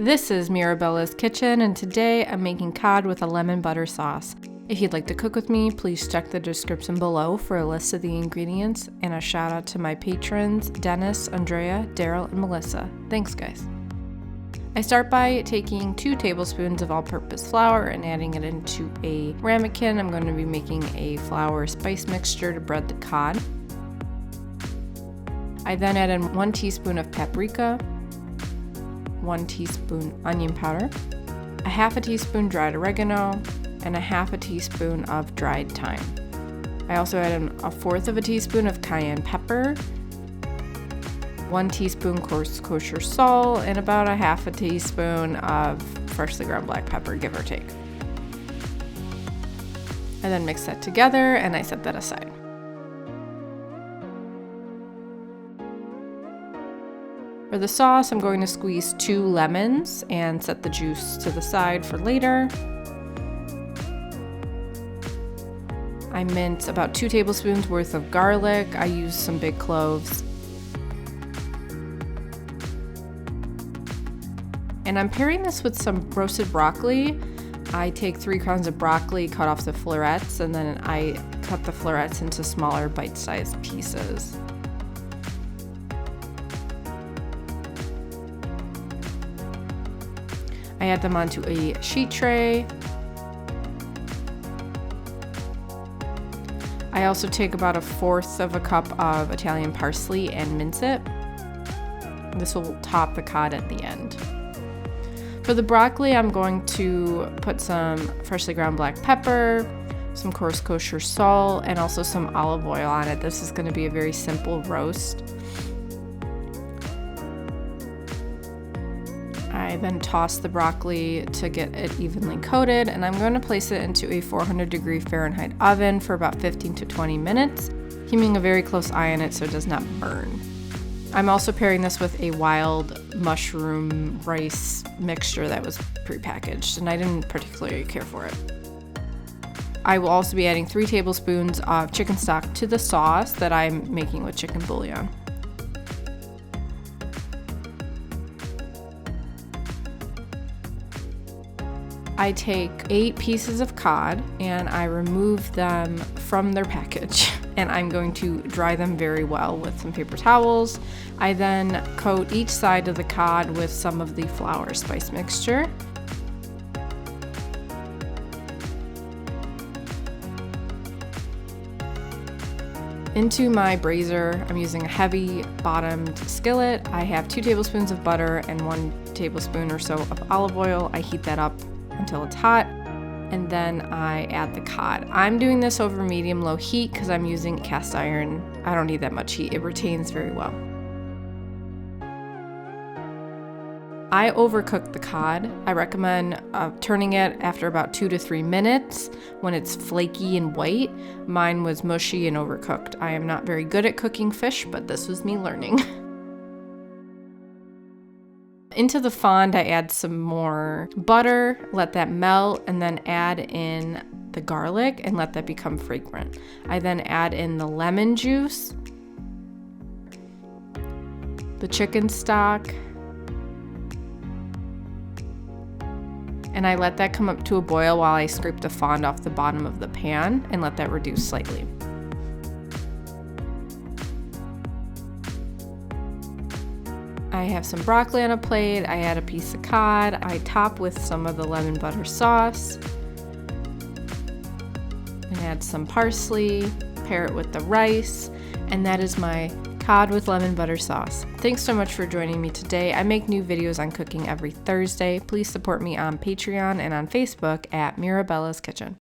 This is Mirabella's Kitchen, and today I'm making cod with a lemon butter sauce. If you'd like to cook with me, please check the description below for a list of the ingredients, and a shout out to my patrons, Dennis, Andrea, Daryl, and Melissa. Thanks, guys. I start by taking 2 tablespoons of all-purpose flour and adding it into a ramekin. I'm going to be making a flour spice mixture to bread the cod. I then add in 1 teaspoon of paprika, 1 teaspoon onion powder, a half a teaspoon dried oregano, and a half a teaspoon of dried thyme. I also add in a 1/4 of a teaspoon of cayenne pepper, 1 teaspoon coarse kosher salt, and about a half a teaspoon of freshly ground black pepper, give or take. I then mix that together and I set that aside. For the sauce, I'm going to squeeze 2 lemons and set the juice to the side for later. I mince about 2 tablespoons worth of garlic. I use some big cloves. And I'm pairing this with some roasted broccoli. I take 3 crowns of broccoli, cut off the florets, and then I cut the florets into smaller bite-sized pieces. I add them onto a sheet tray. I also take about a 1/4 of a cup of Italian parsley and mince it. This will top the cod at the end. For the broccoli, I'm going to put some freshly ground black pepper, some coarse kosher salt, and also some olive oil on it. This is going to be a very simple roast. I then toss the broccoli to get it evenly coated, and I'm going to place it into a 400-degree Fahrenheit oven for about 15 to 20 minutes, keeping a very close eye on it so it does not burn. I'm also pairing this with a wild mushroom rice mixture that was prepackaged, and I didn't particularly care for it. I will also be adding 3 tablespoons of chicken stock to the sauce that I'm making with chicken bouillon. I take 8 pieces of cod and I remove them from their package, and I'm going to dry them very well with some paper towels. I then coat each side of the cod with some of the flour spice mixture. Into my brazier, I'm using a heavy bottomed skillet. I have 2 tablespoons of butter and 1 tablespoon or so of olive oil. I heat that up until it's hot, and then I add the cod. I'm doing this over medium-low heat because I'm using cast iron. I don't need that much heat. It retains very well. I overcook the cod. I recommend turning it after about 2 to 3 minutes when it's flaky and white. Mine was mushy and overcooked. I am not very good at cooking fish, but this was me learning. Into the fond, I add some more butter, let that melt, and then add in the garlic and let that become fragrant. I then add in the lemon juice, the chicken stock, and I let that come up to a boil while I scrape the fond off the bottom of the pan and let that reduce slightly. I have some broccoli on a plate. I add a piece of cod. I top with some of the lemon butter sauce and add some parsley, pair it with the rice, and that is my cod with lemon butter sauce. Thanks so much for joining me today. I make new videos on cooking every Thursday. Please support me on Patreon and on Facebook at Mirabella's Kitchen.